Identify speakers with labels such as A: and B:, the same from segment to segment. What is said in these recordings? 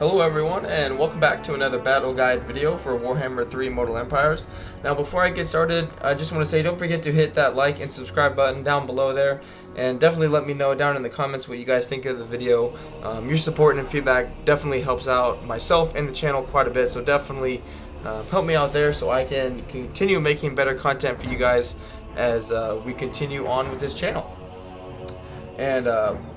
A: Hello everyone, and welcome back to another battle guide video for Warhammer 3 Mortal Empires. Now before I get started, I just want to say don't forget to hit that like and subscribe button down below there, and definitely let me know down in the comments what you guys think of the video. Your support and feedback definitely helps out myself and the channel quite a bit, so definitely help me out there so I can continue making better content for you guys as we continue on with this channel. And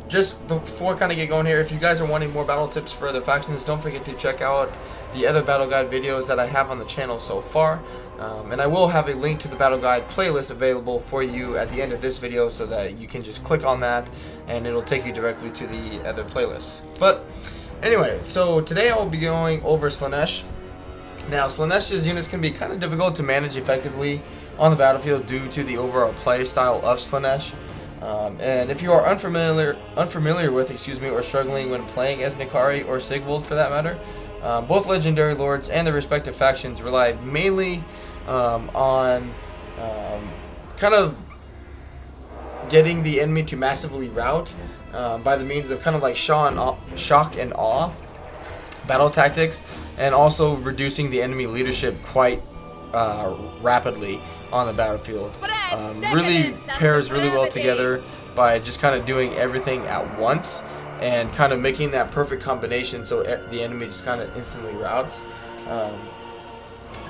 A: just before kind of get going here, if you guys are wanting more battle tips for other factions, don't forget to check out the other battle guide videos that I have on the channel so far. And I will have a link to the battle guide playlist available for you at the end of this video so that you can just click on that and it'll take you directly to the other playlists. But anyway, so today I will be going over Slaanesh. Now, Slaanesh's units can be kind of difficult to manage effectively on the battlefield due to the overall play style of Slaanesh. And if you are unfamiliar with, or struggling when playing as Nikari or Sigvald for that matter, both legendary lords and their respective factions rely mainly on kind of getting the enemy to massively rout by the means of kind of like shock and awe battle tactics, and also reducing the enemy leadership quite rapidly on the battlefield. Really pairs really well together by just kind of doing everything at once and kind of making that perfect combination so the enemy just kind of instantly routs.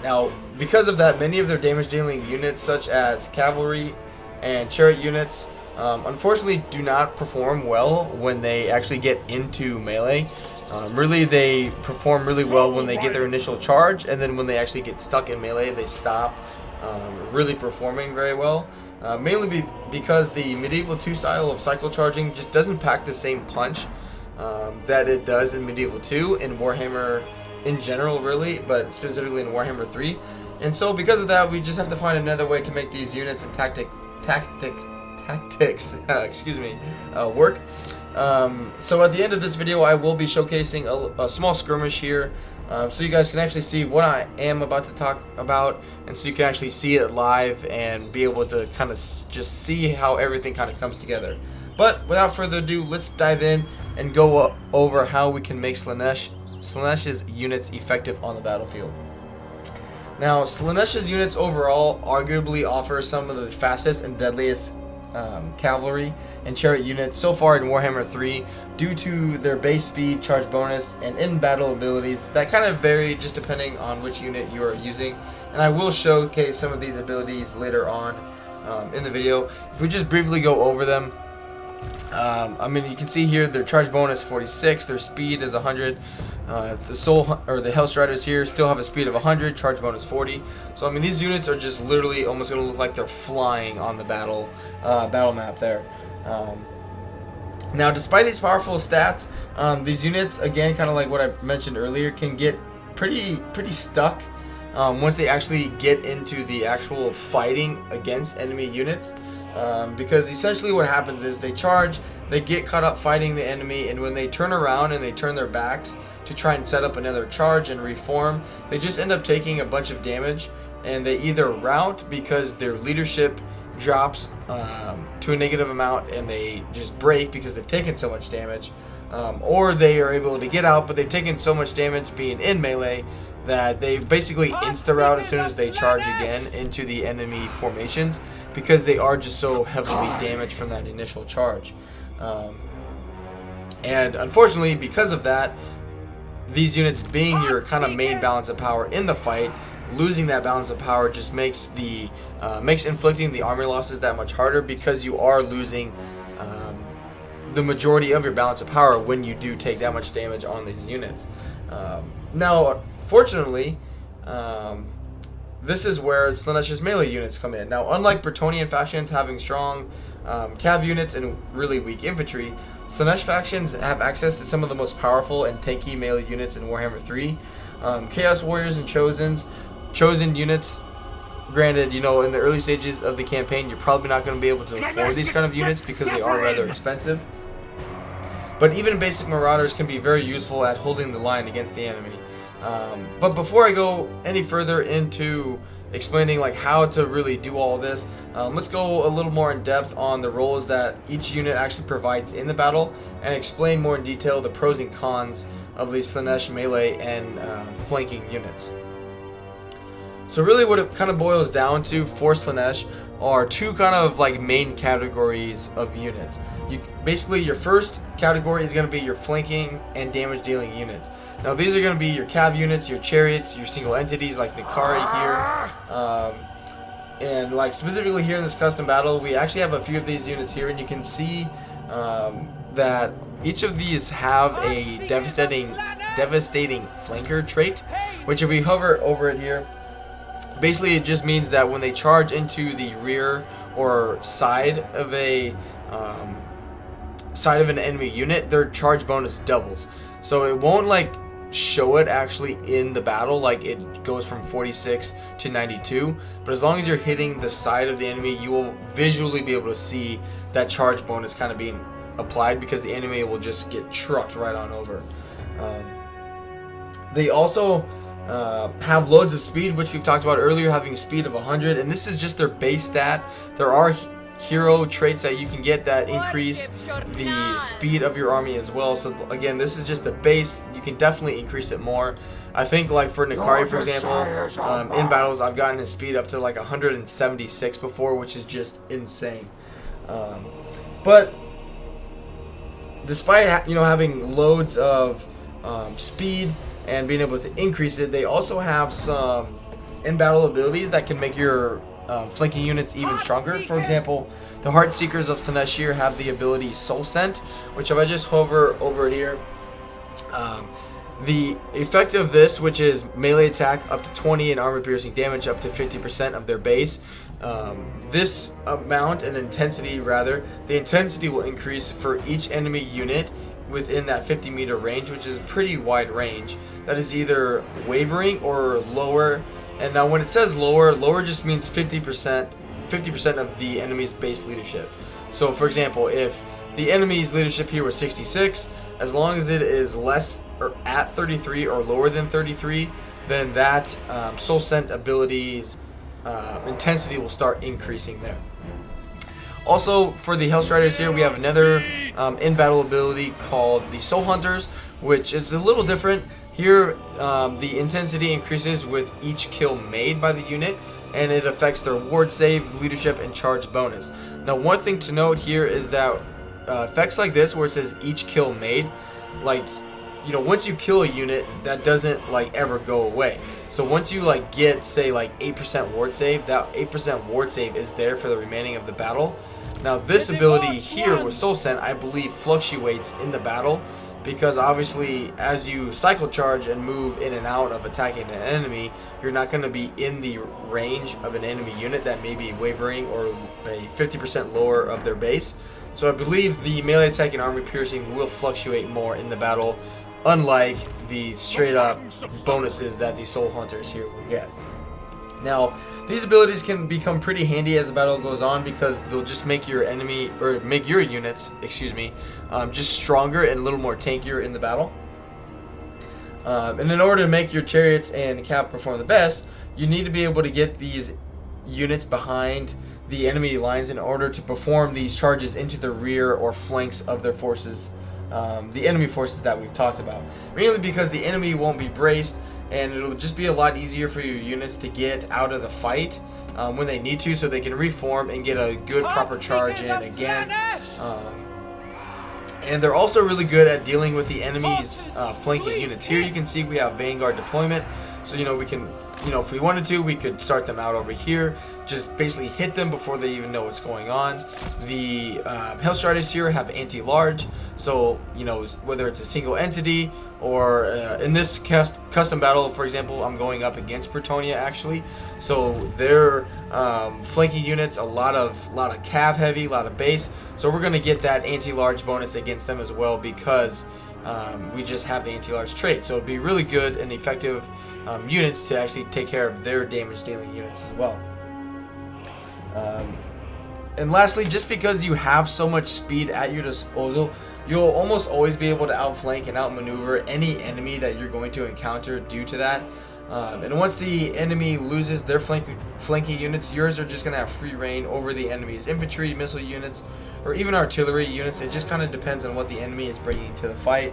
A: Now, because of that, many of their damage dealing units such as Cavalry and Chariot units unfortunately do not perform well when they actually get into melee. Really, they perform really well when they get their initial charge, and then when they actually get stuck in melee, they stop really performing very well. Mainly because the Medieval 2 style of cycle charging just doesn't pack the same punch that it does in Medieval 2 and Warhammer in general, really, but specifically in Warhammer 3. And so, because of that, we just have to find another way to make these units and tactics work. So at the end of this video, I will be showcasing a small skirmish here, so you guys can actually see what I am about to talk about, and so you can actually see it live and be able to kind of just see how everything kind of comes together. But without further ado, let's dive in and go over how we can make Slaanesh's units effective on the battlefield. Now, Slaanesh's units overall arguably offer some of the fastest and deadliest Cavalry and Chariot units so far in Warhammer 3 due to their base speed, charge bonus, and in-battle abilities that kind of vary just depending on which unit you are using, and I will showcase some of these abilities later on in the video. If we just briefly go over them, I mean, you can see here their charge bonus 46, their speed is 100. The Hellstriders here still have a speed of 100, charge bonus 40. So I mean, these units are just literally almost going to look like they're flying on the battle map there. Now, despite these powerful stats, these units, again, kind of like what I mentioned earlier, can get pretty stuck once they actually get into the actual fighting against enemy units. Because essentially what happens is they charge, they get caught up fighting the enemy, and when they turn around and they turn their backs to try and set up another charge and reform, they just end up taking a bunch of damage, and they either rout because their leadership drops to a negative amount and they just break because they've taken so much damage, or they are able to get out but they've taken so much damage being in melee that they basically insta-rout as soon as they charge again into the enemy formations because they are just so heavily damaged from that initial charge. And unfortunately, because of that, these units being your kind of main balance of power in the fight, losing that balance of power just makes inflicting the army losses that much harder because you are losing the majority of your balance of power when you do take that much damage on these units. Now, fortunately, this is where Slaanesh's melee units come in. Now, unlike Bretonnian factions having strong cav units and really weak infantry, Slaanesh factions have access to some of the most powerful and tanky melee units in Warhammer 3. Chaos Warriors and Chosen units. Granted, you know, in the early stages of the campaign, you're probably not going to be able to afford these kind of units because they are rather expensive. But even basic Marauders can be very useful at holding the line against the enemy. But before I go any further into explaining like how to really do all this, let's go a little more in depth on the roles that each unit actually provides in the battle, and explain more in detail the pros and cons of the Slaanesh melee and flanking units. So really what it kind of boils down to for Slaanesh are two kind of like main categories of units. Basically your first category is going to be your flanking and damage dealing units. Now these are going to be your cav units, your chariots, your single entities like Nikari here, and like specifically here in this custom battle we actually have a few of these units here, and you can see that each of these have a devastating flanker trait, which if we hover over it here, basically it just means that when they charge into the rear or side of an enemy unit, their charge bonus doubles. So it won't like show it actually in the battle, like it goes from 46 to 92, but as long as you're hitting the side of the enemy, you will visually be able to see that charge bonus kind of being applied, because the enemy will just get trucked right on over. They also have loads of speed, which we've talked about earlier, having a speed of 100, and this is just their base stat. There are hero traits that you can get that increase the speed of your army as well. So again, this is just the base. You can definitely increase it more. I think like for Nikari, for example, in battles I've gotten his speed up to like 176 before, which is just insane. But despite having loads of speed and being able to increase it, they also have some in-battle abilities that can make your flanking units even stronger. For example, the Heart Seekers of Slaanesh here have the ability Soul Scent, which if I just hover over here, the effect of this, which is melee attack up to 20 and armor piercing damage up to 50% of their base, this amount and intensity, rather, the intensity will increase for each enemy unit within that 50-meter range, which is a pretty wide range. That is either wavering or lower. And now when it says lower just means 50% of the enemy's base leadership. So for example, if the enemy's leadership here was 66, as long as it is less or at 33 or lower than 33, then that Soul Scent ability's intensity will start increasing there. Also, for the Hellstriders here, we have another in-battle ability called the Soul Hunters, which is a little different. Here, the intensity increases with each kill made by the unit, and it affects their ward save, leadership, and charge bonus. Now, one thing to note here is that effects like this, where it says each kill made, like, once you kill a unit, that doesn't like ever go away. So once you like get, say, like 8% ward save, that 8% ward save is there for the remaining of the battle. Now, this ability here with Soul Scent, I believe, fluctuates in the battle, because obviously as you cycle charge and move in and out of attacking an enemy, you're not going to be in the range of an enemy unit that may be wavering or a 50% lower of their base. So I believe the melee attack and armor piercing will fluctuate more in the battle, unlike the straight up bonuses that the Soul Hunters here will get. Now, these abilities can become pretty handy as the battle goes on, because they'll just make your enemy, or make your units, just stronger and a little more tankier in the battle. And in order to make your chariots and cav perform the best, you need to be able to get these units behind the enemy lines in order to perform these charges into the rear or flanks of their forces, the enemy forces that we've talked about. Mainly because the enemy won't be braced, and it'll just be a lot easier for your units to get out of the fight when they need to, so they can reform and get a good proper charge in again. And they're also really good at dealing with the enemy's flanking units. Here you can see we have Vanguard deployment, so we can, if we wanted to, we could start them out over here, just basically hit them before they even know what's going on. The Hellstriders here have anti-large, so whether it's a single entity or in this custom battle, for example, I'm going up against Bretonnia actually, so their flanking units, a lot of cav heavy, a lot of base, so we're gonna get that anti-large bonus against them as well, because we just have the anti-large trait. So it'd be really good and effective units to actually take care of their damage dealing units as well. And lastly, just because you have so much speed at your disposal, you'll almost always be able to outflank and outmaneuver any enemy that you're going to encounter due to that. And once the enemy loses their flanking units, yours are just going to have free reign over the enemy's infantry, missile units, or even artillery units. It just kind of depends on what the enemy is bringing to the fight.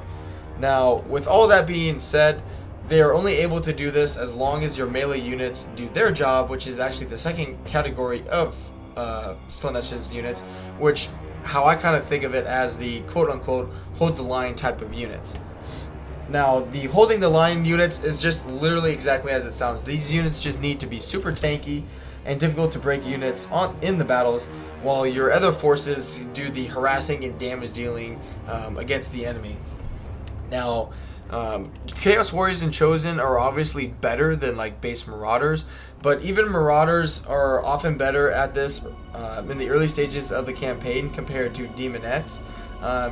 A: Now, with all that being said, they are only able to do this as long as your melee units do their job, which is actually the second category of Slaanesh's units, which how I kind of think of it as the quote-unquote hold the line type of units. Now, the holding the line units is just literally exactly as it sounds. These units just need to be super tanky and difficult to break units in the battles, while your other forces do the harassing and damage dealing against the enemy. Now, Chaos Warriors and Chosen are obviously better than like base Marauders, but even Marauders are often better at this in the early stages of the campaign compared to Demonettes.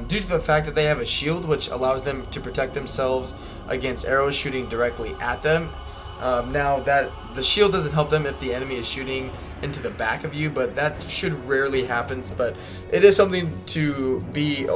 A: Due to the fact that they have a shield which allows them to protect themselves against arrows shooting directly at them. Now that the shield doesn't help them if the enemy is shooting into the back of you, but that should rarely happen. But it is something to be,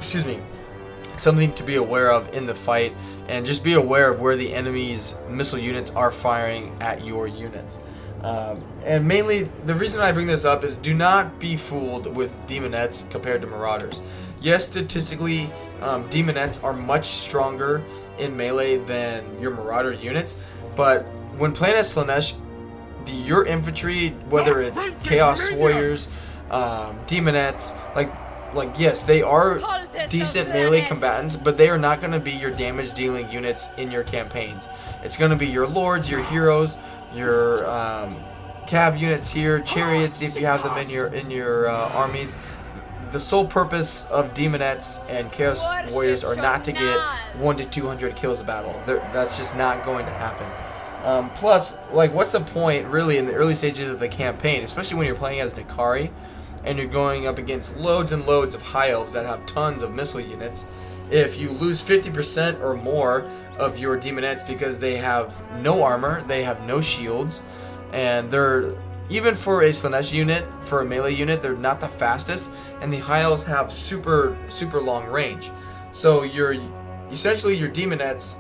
A: something to be aware of in the fight, and just be aware of where the enemy's missile units are firing at your units. And mainly, the reason I bring this up is do not be fooled with Demonettes compared to Marauders. Yes, statistically, Demonettes are much stronger in melee than your Marauder units, but when playing as Slaanesh, your infantry, whether it's Chaos Warriors, Demonettes, like yes, they are decent melee combatants, but they are not going to be your damage dealing units in your campaigns. It's going to be your lords, your heroes, your cav units here, chariots if you have them in your armies. The sole purpose of Demonettes and Chaos Warriors are not to get 1 to 200 kills a battle. That's just not going to happen. Plus, like, what's the point really in the early stages of the campaign, especially when you're playing as Nikari and you're going up against loads and loads of high elves that have tons of missile units, if you lose 50% or more of your Demonettes because they have no armor, they have no shields, and they're, even for a Slaanesh unit, for a melee unit, they're not the fastest, and the high elves have super long range. So essentially your Demonettes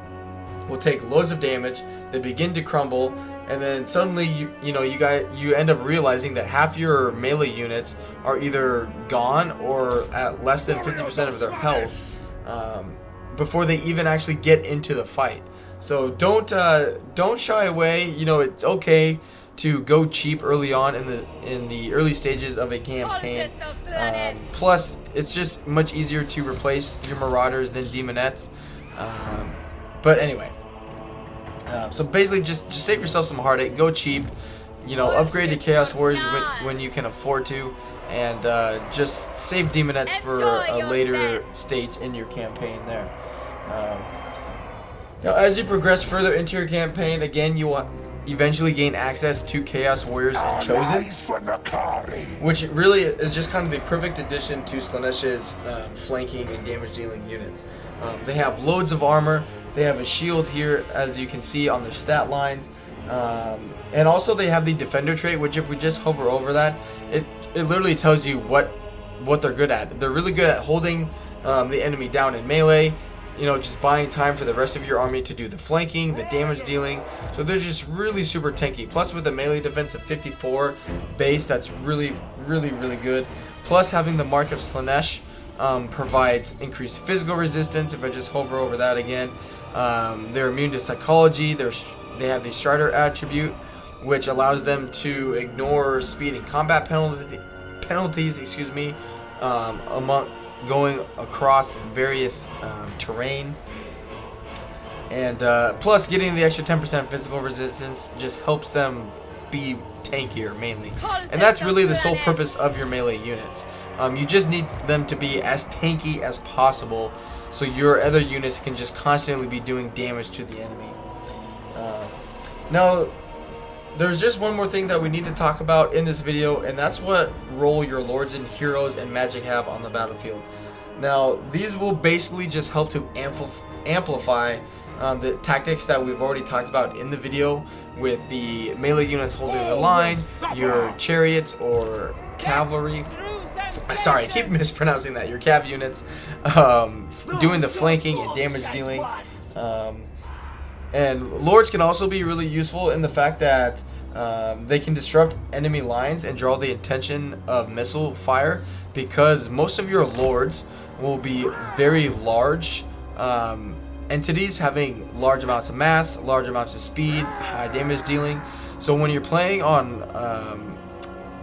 A: will take loads of damage, they begin to crumble, and then suddenly you end up realizing that half your melee units are either gone or at less than 50% of their health before they even actually get into the fight. So don't shy away. It's okay to go cheap early on in the early stages of a campaign. Plus, it's just much easier to replace your Marauders than Demonettes. But anyway. So basically, just save yourself some heartache. Go cheap, upgrade to Chaos Warriors when you can afford to, and just save Demonettes for a later stage in your campaign there. Now, as you progress further into your campaign, again, you will eventually gain access to Chaos Warriors and Chosen, which really is just kind of the perfect addition to Slaanesh's flanking and damage dealing units. They have loads of armor, they have a shield here as you can see on their stat lines, and also they have the defender trait, which if we just hover over that, it literally tells you what they're good at. They're really good at holding the enemy down in melee, just buying time for the rest of your army to do the flanking, the damage dealing. So they're just really super tanky. Plus with a melee defense of 54 base, that's really good. Plus having the Mark of Slaanesh provides increased physical resistance. If I just hover over that again, they're immune to psychology. They have the Strider attribute, which allows them to ignore speed and combat penalties. Among going across various terrain, and plus getting the extra 10% physical resistance just helps them be tankier mainly, and that's really the sole purpose of your melee units. You just need them to be as tanky as possible so your other units can just constantly be doing damage to the enemy. Now there's just one more thing that we need to talk about in this video, and that's what role your lords and heroes and magic have on the battlefield. Now, these will basically just help to amplify the tactics that we've already talked about in the video, with the melee units holding the line, your chariots or cavalry. Sorry, I keep mispronouncing that. Your cav units doing the flanking and damage dealing. And lords can also be really useful in the fact that they can disrupt enemy lines and draw the attention of missile fire, because most of your lords will be very large entities having large amounts of mass, large amounts of speed, high damage dealing. So when you're playing on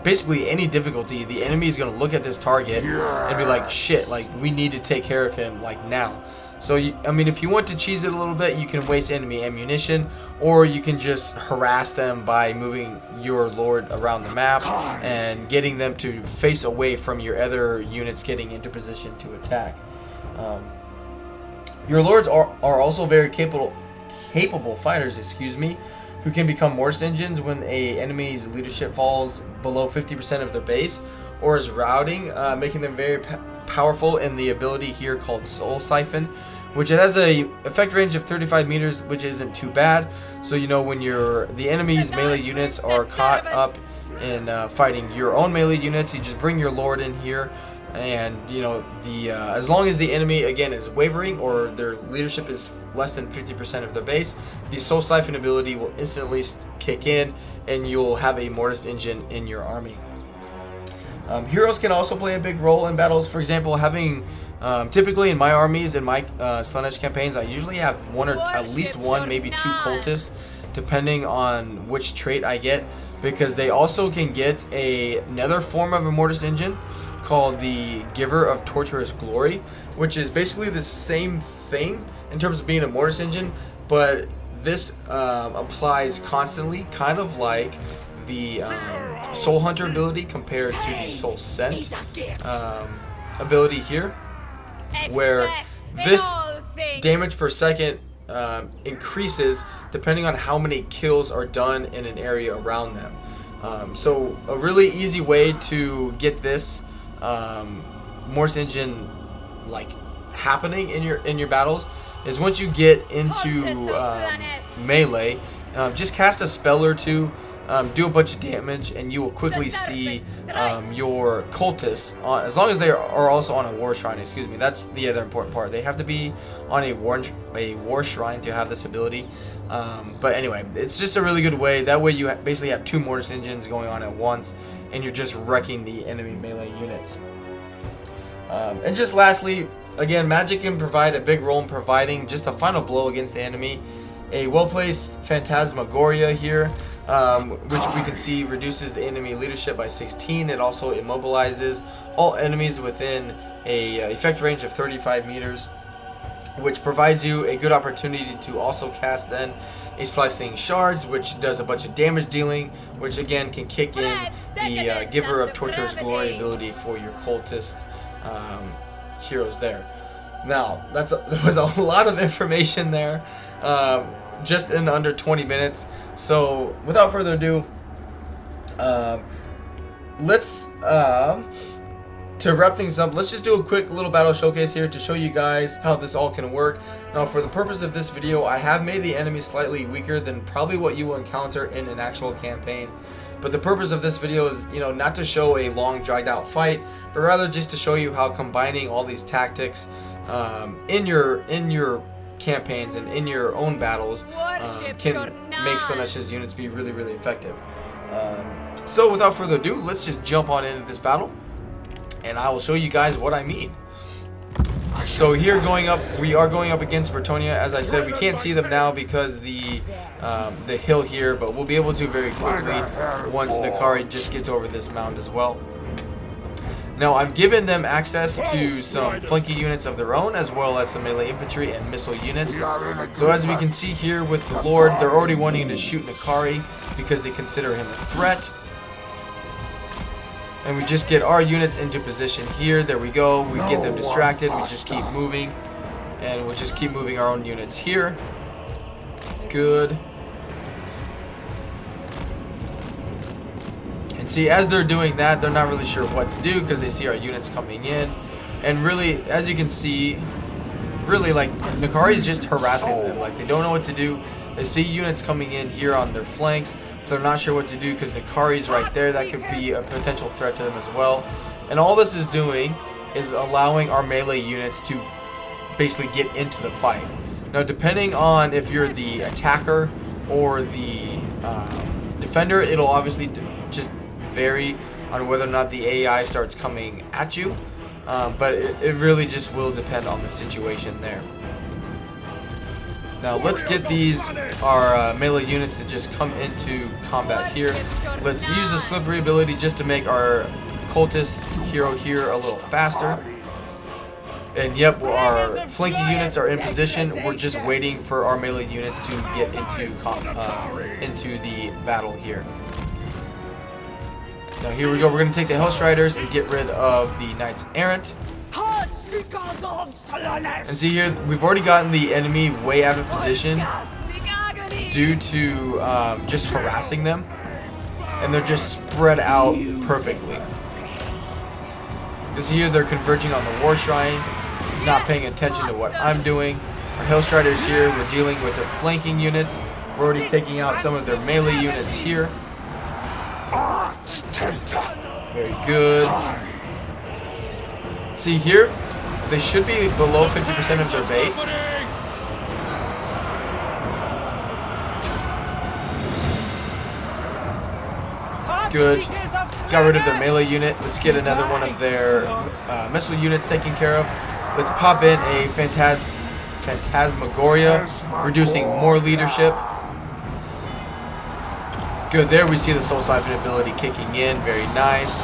A: basically any difficulty, the enemy is going to look at this target and be like, shit, like we need to take care of him like now. So I mean, if you want to cheese it a little bit, you can waste enemy ammunition, or you can just harass them by moving your lord around the map and getting them to face away from your other units getting into position to attack. Your lords are also very capable fighters, excuse me, who can become mortis engines when a enemy's leadership falls below 50% of their base or is routing, making them very powerful in the ability here called Soul Siphon, which it has a effect range of 35 meters, which isn't too bad. So you know, when the enemy's melee units are caught up in fighting your own melee units, you just bring your lord in here, and you know, as long as the enemy again is wavering or their leadership is less than 50% of their base, the Soul Siphon ability will instantly kick in, and you'll have a mortis engine in your army. Heroes can also play a big role in battles. For example, having typically in my armies, in my Slaanesh campaigns, I usually have one or at least one, maybe two cultists, depending on which trait I get, because they also can get another form of a mortis engine called the Giver of Torturous Glory, which is basically the same thing in terms of being a mortis engine, but this applies constantly, kind of like the Soul Hunter ability compared to the Soul Scent ability here, where this damage per second increases depending on how many kills are done in an area around them. So a really easy way to get this mortis engine like happening in your battles is once you get into melee, just cast a spell or two, do a bunch of damage, and you will quickly see your cultists, as long as they are also on a war shrine, excuse me, that's the other important part. They have to be on a war shrine to have this ability. But anyway, it's just a really good way. That way you basically have two mortis engines going on at once, and you're just wrecking the enemy melee units. And just lastly, again, magic can provide a big role in providing just a final blow against the enemy. A well-placed Phantasmagoria here, which we can see reduces the enemy leadership by 16. It also immobilizes all enemies within a effect range of 35 meters, which provides you a good opportunity to also cast then a Slicing Shards, which does a bunch of damage dealing, which again can kick in the Giver of Torturous Glory ability for your cultist heroes there. Now, that was a lot of information there, just in under 20 minutes. So, without further ado, let's to wrap things up, let's just do a quick little battle showcase here to show you guys how this all can work. Now, for the purpose of this video, I have made the enemy slightly weaker than probably what you will encounter in an actual campaign. But the purpose of this video is, you know, not to show a long dragged out fight, but rather just to show you how combining all these tactics in your campaigns and in your own battles can make Slaanesh's units be really, really effective. So without further ado, let's just jump on into this battle, and I will show you guys what I mean. So here we are going up against Bretonnia. As I said, we can't see them now because the hill here, but we'll be able to very quickly once Nakari just gets over this mound as well. Now, I've given them access to some flanking units of their own, as well as some melee infantry and missile units. So as we can see here with the Lord, they're already wanting to shoot Nakari because they consider him a threat. And we just get our units into position here. There we go. We get them distracted. We just keep moving. And we'll just keep moving our own units here. Good. And see, as they're doing that, they're not really sure what to do because they see our units coming in. And really, as you can see, really, like, Nakari is just harassing them. Like, they don't know what to do. They see units coming in here on their flanks, but they're not sure what to do because Nakari's right there. That could be a potential threat to them as well. And all this is doing is allowing our melee units to basically get into the fight. Now, depending on if you're the attacker or the defender, it'll obviously just vary on whether or not the AI starts coming at you. But it really just will depend on the situation there. Now let's get our melee units to just come into combat here. Let's use the slippery ability just to make our cultist hero here a little faster. And yep, our flanking units are in position. We're just waiting for our melee units to get into the battle here. Now here we go. We're going to take the Hellstriders and get rid of the Knights Errant. And see here, we've already gotten the enemy way out of position due to just harassing them. And they're just spread out perfectly. Because here they're converging on the War Shrine, not paying attention to what I'm doing. Our Hellstriders here, we're dealing with their flanking units. We're already taking out some of their melee units here. Very good. See here, they should be below 50% of their base. Good. Got rid of their melee unit. Let's get another one of their missile units taken care of. Let's pop in a Phantasmagoria, reducing more leadership. Good, there we see the Soul Siphon ability kicking in. Very nice.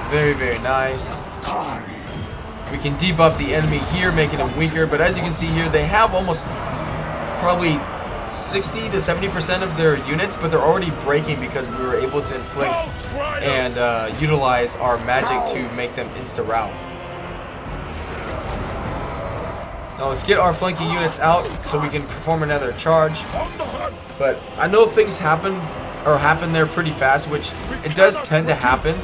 A: Very, very nice. We can debuff the enemy here, making him weaker. But as you can see here, they have almost probably 60 to 70% of their units, but they're already breaking because we were able to inflict and utilize our magic to make them insta-rout. Now let's get our flanking units out so we can perform another charge. But I know things happen there pretty fast, which it does tend to happen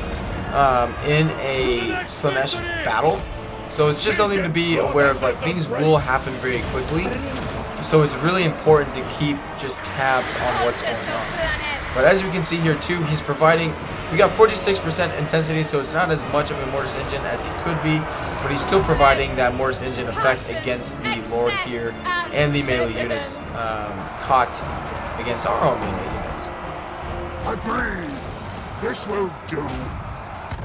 A: in a Slaanesh battle. So it's just something to be aware of. Like, things will happen very quickly. So it's really important to keep just tabs on what's going on. But as you can see here too, he's providing, we got 46% intensity, so it's not as much of a Mortis Engine as he could be, but he's still providing that Mortis Engine effect against the Lord here and the melee units caught against our own melee units.
B: Agreed. This will do.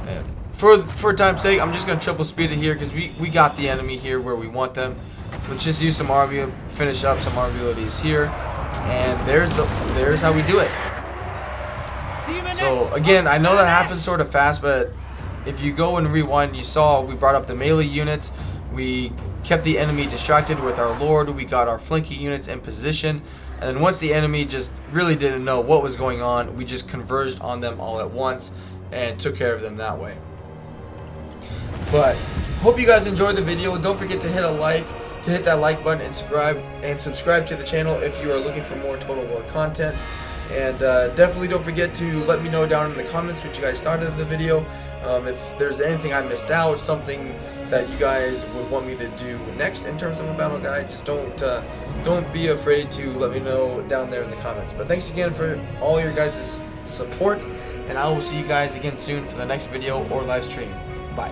A: And for time's sake, I'm just going to triple speed it here because we got the enemy here where we want them. Let's just use some finish up some abilities here, and there's how we do it. So again, I know that happens sort of fast, but if you go and rewind, you saw we brought up the melee units, we kept the enemy distracted with our Lord, we got our flanking units in position, and then once the enemy just really didn't know what was going on, we just converged on them all at once and took care of them that way. But hope you guys enjoyed the video. Don't forget to hit that like button and subscribe to the channel if you are looking for more Total War content. And definitely don't forget to let me know down in the comments what you guys thought of the video. If there's anything I missed out, something that you guys would want me to do next in terms of a battle guide, just don't be afraid to let me know down there in the comments. But thanks again for all your guys' support, and I will see you guys again soon for the next video or live stream. Bye.